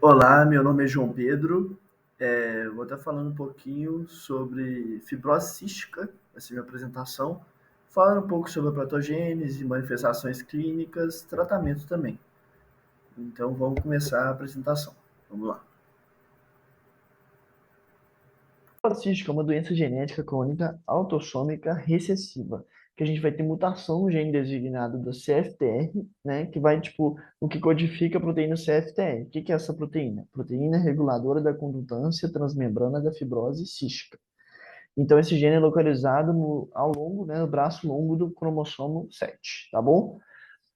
Olá, meu nome é João Pedro. Vou estar falando um pouquinho sobre fibrose cística, vai ser minha apresentação, falando um pouco sobre a patogênese, manifestações clínicas, tratamento também. Então vamos começar a apresentação. Vamos lá. Policística é uma doença genética crônica autossômica recessiva, que a gente vai ter mutação no gene designado do CFTR, né, que vai, tipo, o que codifica a proteína CFTR. O que que é essa proteína? Proteína reguladora da condutância transmembrana da fibrose cística. Então, esse gene é localizado ao longo, né, no braço longo do cromossomo 7, tá bom?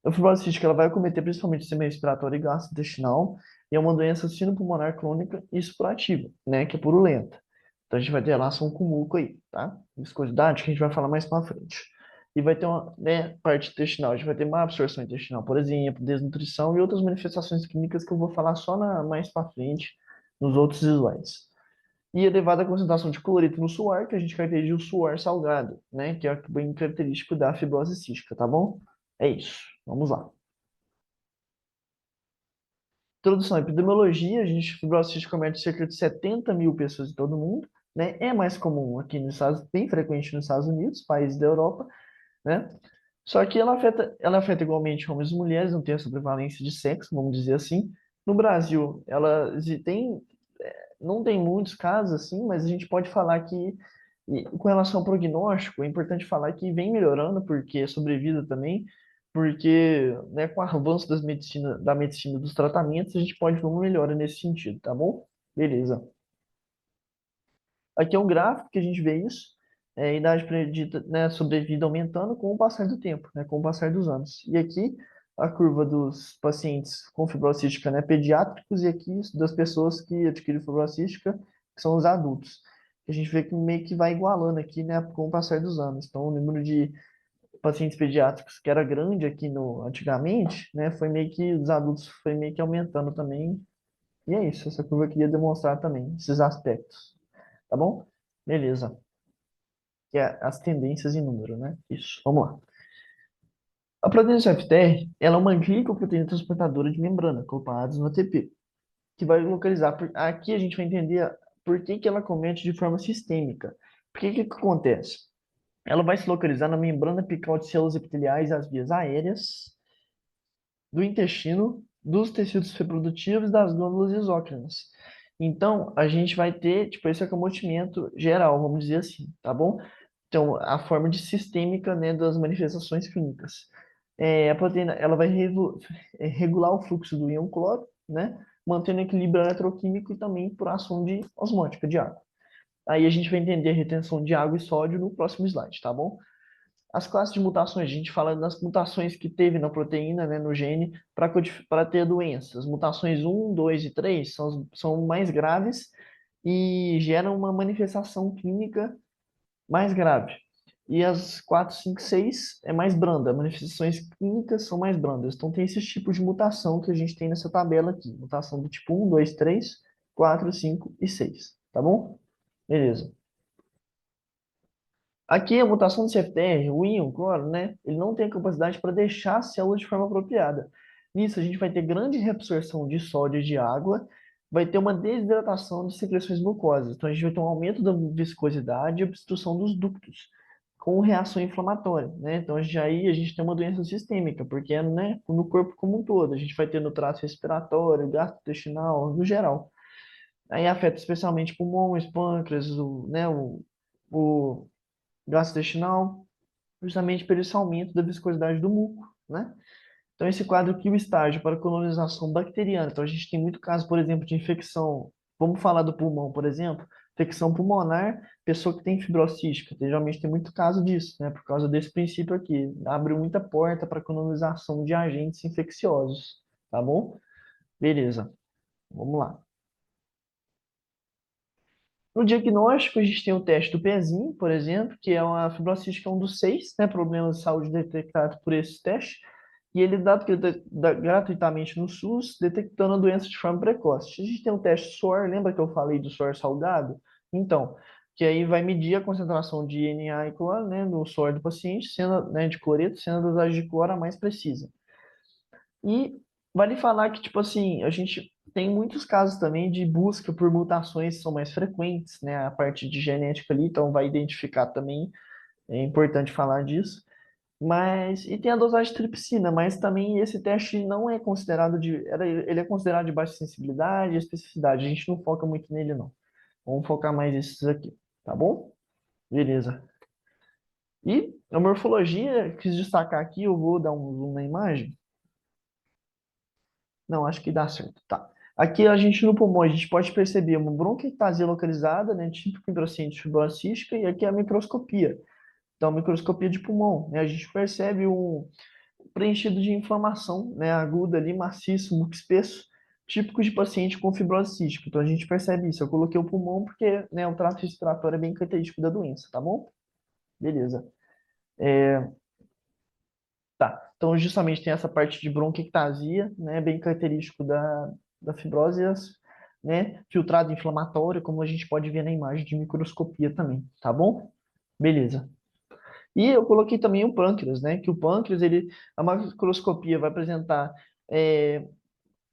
A fibrose cística ela vai acometer principalmente o sistema respiratório e gastrointestinal, e é uma doença sinopulmonar crônica e explorativa, né, que é purulenta. Então a gente vai ter relação com o muco aí, tá? Viscosidade que a gente vai falar mais para frente. E vai ter uma, né, parte intestinal, a gente vai ter má absorção intestinal, por exemplo, desnutrição e outras manifestações clínicas que eu vou falar só mais para frente, nos outros slides. E elevada concentração de cloreto no suor, que a gente caracteriza o suor salgado, né? Que é bem característico da fibrose cística, tá bom? É isso. Vamos lá. Introdução à epidemiologia, a gente, fibrose cística comete cerca de 70 mil pessoas em todo o mundo, né? É mais comum aqui nos Estados, bem frequente nos Estados Unidos, países da Europa, né? Só que ela afeta igualmente homens e mulheres, não tem essa prevalência de sexo, vamos dizer assim. No Brasil, não tem muitos casos assim, mas a gente pode falar que, com relação ao prognóstico, é importante falar que vem melhorando, porque é sobrevida também, porque, né, com o avanço da medicina dos tratamentos, a gente pode ver uma melhora nesse sentido, tá bom? Beleza. Aqui é um gráfico que a gente vê isso, idade predita, né, sobrevida aumentando com o passar do tempo, né, com o passar dos anos. E aqui a curva dos pacientes com fibrose cística, né, pediátricos, e aqui das pessoas que adquirem fibrose cística, que são os adultos. A gente vê que meio que vai igualando aqui, né, com o passar dos anos. Então, o número de pacientes pediátricos que era grande aqui no antigamente, né, foi meio que os adultos foi meio que aumentando também. E é isso, essa curva eu queria demonstrar também esses aspectos, tá bom? Beleza. Que é as tendências em número, né? Isso, vamos lá. A proteína CFTR, ela é uma glicoproteína transportadora de membrana, acoplados no ATP, que vai localizar. Aqui a gente vai entender por que que ela comete de forma sistêmica. Por que que acontece? Ela vai se localizar na membrana apical de células epiteliais das vias aéreas, do intestino, dos tecidos reprodutivos e das glândulas exócrinas. Então, a gente vai ter, tipo, esse acometimento geral, vamos dizer assim, tá bom? Então, a forma de sistêmica, né, das manifestações clínicas. A proteína, ela vai regular o fluxo do íon cloro, né, mantendo o equilíbrio eletroquímico e também por ação de osmótica de água. Aí a gente vai entender a retenção de água e sódio no próximo slide, tá bom? As classes de mutações, a gente fala das mutações que teve na proteína, né, no gene, para ter doenças. Mutações um, 2 e 3 são mais graves e geram uma manifestação clínica mais grave. E as 4, 5, 6 é mais branda. As manifestações clínicas são mais brandas. Então tem esses tipos de mutação que a gente tem nessa tabela aqui. Mutação do tipo um, 2, 3, 4, 5 e 6. Tá bom? Beleza. Aqui, a mutação do CFTR, o íon, claro, né? Ele não tem a capacidade para deixar a célula de forma apropriada. Nisso, a gente vai ter grande reabsorção de sódio e de água, vai ter uma desidratação de secreções mucosas. Então, a gente vai ter um aumento da viscosidade e obstrução dos ductos, com reação inflamatória, né? Então, aí a gente tem uma doença sistêmica, porque é, né, no corpo como um todo. A gente vai ter no trato respiratório, gastrointestinal, no geral. Aí afeta especialmente pulmões, pâncreas, o gastrointestinal, justamente pelo esse aumento da viscosidade do muco, né? Então, esse quadro aqui, o estágio para colonização bacteriana. Então, a gente tem muito caso, por exemplo, de infecção. Vamos falar do pulmão, por exemplo. Infecção pulmonar, pessoa que tem fibrose cística. Geralmente tem muito caso disso, né? Por causa desse princípio aqui. Abre muita porta para colonização de agentes infecciosos, tá bom? Beleza, vamos lá. No diagnóstico, a gente tem o teste do pezinho, por exemplo, que é uma fibrose cística, um dos 6, né, problemas de saúde detectados por esse teste, e ele é dado gratuitamente no SUS, detectando a doença de forma precoce. A gente tem o teste SOR, lembra que eu falei do SOR salgado? Então, que aí vai medir a concentração de NA e cloro, né, no SOR do paciente, sendo, né, de cloreto, sendo a dosagem de cloro a mais precisa. E vale falar que, tipo assim, a gente tem muitos casos também de busca por mutações que são mais frequentes, né? A parte de genética ali, então vai identificar também, é importante falar disso. E tem a dosagem de tripsina, mas também esse teste não é considerado ele é considerado de baixa sensibilidade e especificidade. A gente não foca muito nele, não. Vamos focar mais nesses aqui, tá bom? Beleza. E a morfologia, quis destacar aqui, eu vou dar um zoom na imagem. Não, acho que dá certo. Tá. Aqui a gente no pulmão, a gente pode perceber uma bronquiectasia localizada, né, típico hidrocístide fibrocística, e aqui a microscopia. Então, microscopia de pulmão, né, a gente percebe um preenchido de inflamação, né, aguda ali, maciço, muito espesso, típico de paciente com fibrose cística. Então, a gente percebe isso. Eu coloquei o pulmão porque, né, o trato respiratório é bem característico da doença, tá bom? Beleza. Tá. Então, justamente tem essa parte de bronquiectasia, né, bem característico da fibrose, né, filtrado inflamatório, como a gente pode ver na imagem de microscopia também, tá bom? Beleza. E eu coloquei também o pâncreas, né, que o pâncreas, a macroscopia vai apresentar é,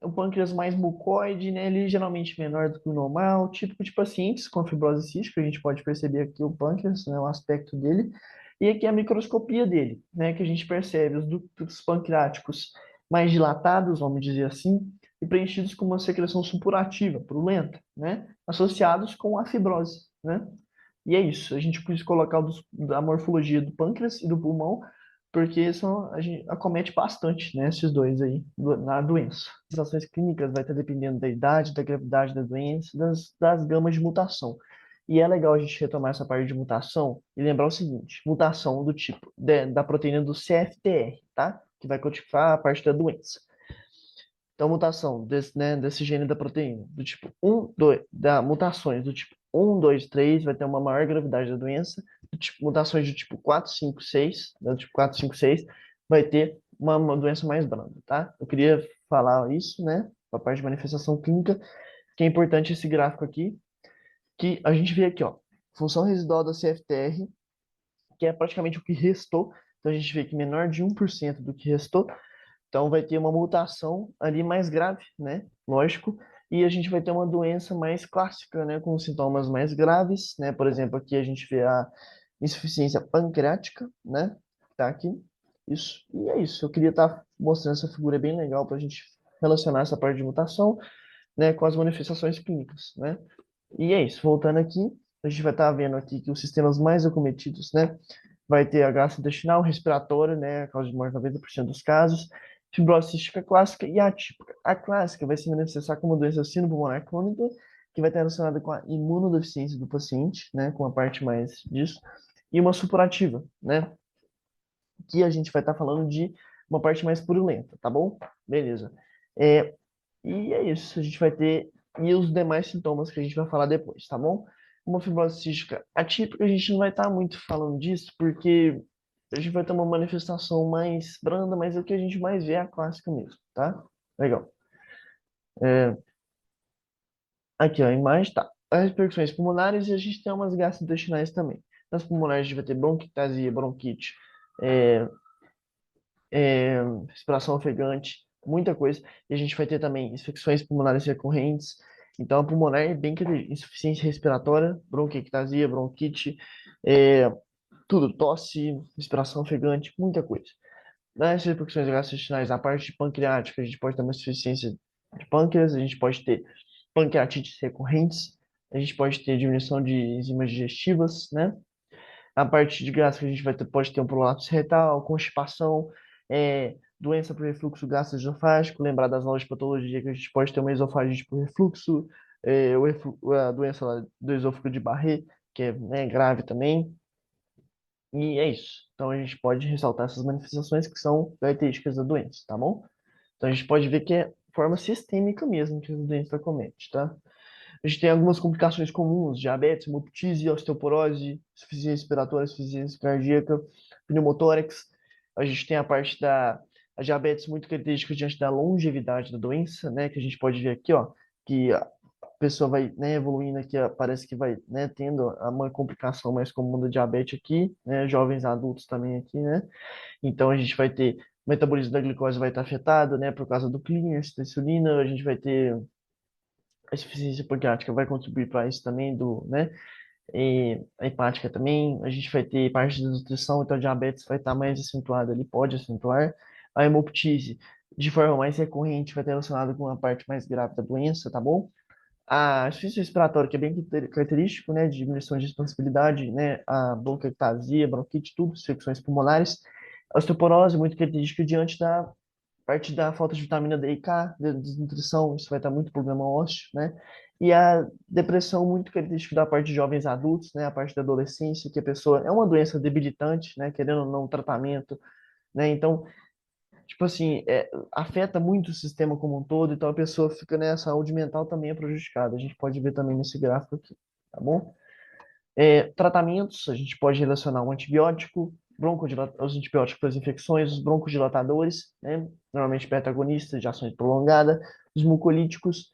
o pâncreas mais mucoide, né, ele geralmente menor do que o normal, típico de pacientes com fibrose cística, a gente pode perceber aqui o pâncreas, né, o aspecto dele, e aqui a microscopia dele, né, que a gente percebe os ductos pancreáticos mais dilatados, vamos dizer assim, e preenchidos com uma secreção supurativa, purulenta, né, associados com a fibrose, né. E é isso, a gente pôs colocar a morfologia do pâncreas e do pulmão porque a gente acomete bastante, né, esses dois aí, na doença. As ações clínicas vai estar dependendo da idade, da gravidade da doença, das gamas de mutação. E é legal a gente retomar essa parte de mutação e lembrar o seguinte, mutação do tipo da proteína do CFTR, tá? Que vai codificar a parte da doença. Então, mutação desse gene da proteína, do tipo 1, 2, mutações do tipo 1, 2, 3, vai ter uma maior gravidade da doença. Mutações do tipo 4, 5, 6, do tipo 4, 5, 6, vai ter uma doença mais branda, tá? Eu queria falar isso, né, a parte de manifestação clínica, que é importante esse gráfico aqui, que a gente vê aqui, ó, função residual da CFTR, que é praticamente o que restou, então a gente vê que menor de 1% do que restou, então vai ter uma mutação ali mais grave, né? Lógico. E a gente vai ter uma doença mais clássica, né? Com sintomas mais graves, né? Por exemplo, aqui a gente vê a insuficiência pancreática, né? Tá aqui. Isso. E é isso. Eu queria estar mostrando essa figura bem legal para a gente relacionar essa parte de mutação, né? Com as manifestações clínicas, né? E é isso. Voltando aqui, a gente vai estar vendo aqui que os sistemas mais acometidos, né? Vai ter a gastrointestinal, respiratório, né? A causa de morte em 90% dos casos. Fibrose cística clássica e atípica. A clássica vai se manifestar como doença sino-pulmonar crônica, que vai estar relacionada com a imunodeficiência do paciente, né? Com a parte mais disso. E uma supurativa, né? Que a gente vai estar falando de uma parte mais purulenta, tá bom? Beleza. É, e é isso, a gente vai ter e os demais sintomas que a gente vai falar depois, tá bom? Uma fibrose cística atípica, a gente não vai estar muito falando disso, porque a gente vai ter uma manifestação mais branda, mas o que a gente mais vê é a clássica mesmo, tá? Legal. É, aqui, ó, a imagem tá. As repercussões pulmonares e a gente tem umas gastrointestinais também. Nas pulmonares a gente vai ter bronquiectasia, bronquite, é, respiração ofegante, muita coisa. E a gente vai ter também infecções pulmonares recorrentes. Então, a pulmonar é bem que insuficiência respiratória, bronquiectasia, bronquite, é, tudo, tosse, respiração ofegante, muita coisa. Nas repercussões gastrointestinais, a parte pancreática, a gente pode ter uma insuficiência de pâncreas, a gente pode ter pancreatites recorrentes, a gente pode ter diminuição de enzimas digestivas, né? A parte de gástrica, a gente pode ter um prolapso retal, constipação, doença por refluxo gastroesofágico, lembrar das aulas de patologia que a gente pode ter uma esofagite por refluxo, a doença lá do esôfago de Barré, que é, né, grave também. E é isso. Então a gente pode ressaltar essas manifestações que são características da doença, tá bom? Então a gente pode ver que é forma sistêmica mesmo que a doença comete, tá? A gente tem algumas complicações comuns, diabetes, hemoptise, osteoporose, insuficiência respiratória, insuficiência cardíaca, pneumotórax. A gente tem a parte da a diabetes muito característica diante da longevidade da doença, né, que a gente pode ver aqui, ó, que a pessoa vai, né, evoluindo aqui, ó, parece que vai, né, tendo uma complicação mais comum da diabetes aqui, né, jovens adultos também aqui, né. Então a gente vai ter o metabolismo da glicose vai estar afetado, né, por causa do clearance da insulina, a gente vai ter a insuficiência pancreática vai contribuir para isso também, né? E a hepática também, a gente vai ter parte de nutrição, então a diabetes vai estar mais acentuada ali, pode acentuar. A hemoptise, de forma mais recorrente, vai estar relacionada com a parte mais grave da doença, tá bom? A insuficiência respiratória, que é bem característico, né, de diminuição de expansibilidade, né, a bronquiectasia, bronquite, tudo, infecções pulmonares. A osteoporose, muito característica diante da parte da falta de vitamina D e K, da desnutrição, isso vai estar muito problema ósseo, né? E a depressão, muito característica da parte de jovens adultos, né, a parte da adolescência, que a pessoa é uma doença debilitante, né, querendo ou não, tratamento, né? Então, tipo assim, afeta muito o sistema como um todo, então a pessoa fica, né, a saúde mental também é prejudicada. A gente pode ver também nesse gráfico aqui, tá bom? Tratamentos, a gente pode relacionar um antibiótico, os antibióticos para as infecções, os broncodilatadores, né, normalmente beta-agonistas de ações prolongadas, os mucolíticos,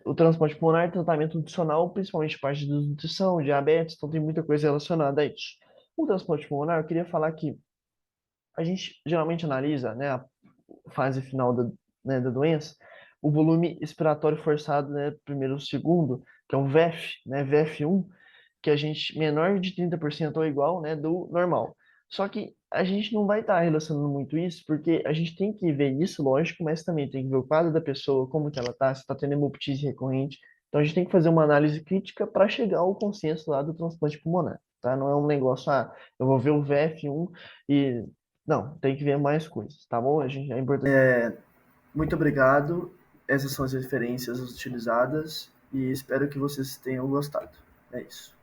o transplante pulmonar, tratamento nutricional, principalmente parte de nutrição, diabetes, então tem muita coisa relacionada a isso. O transplante pulmonar, eu queria falar que a gente geralmente analisa, né, a fase final né, da doença, o volume expiratório forçado, né, primeiro ou segundo, que é o VEF, né, VF1, que a gente menor de 30% ou igual, né, do normal. Só que a gente não vai estar relacionando muito isso, porque a gente tem que ver isso, lógico, mas também tem que ver o quadro da pessoa, como que ela está, se está tendo hemoptise recorrente. Então a gente tem que fazer uma análise crítica para chegar ao consenso lá do transplante pulmonar, tá? Não é um negócio, eu vou ver o VF1 e... Não, tem que ver mais coisas, tá bom? É importante. Muito obrigado. Essas são as referências utilizadas e espero que vocês tenham gostado. É isso.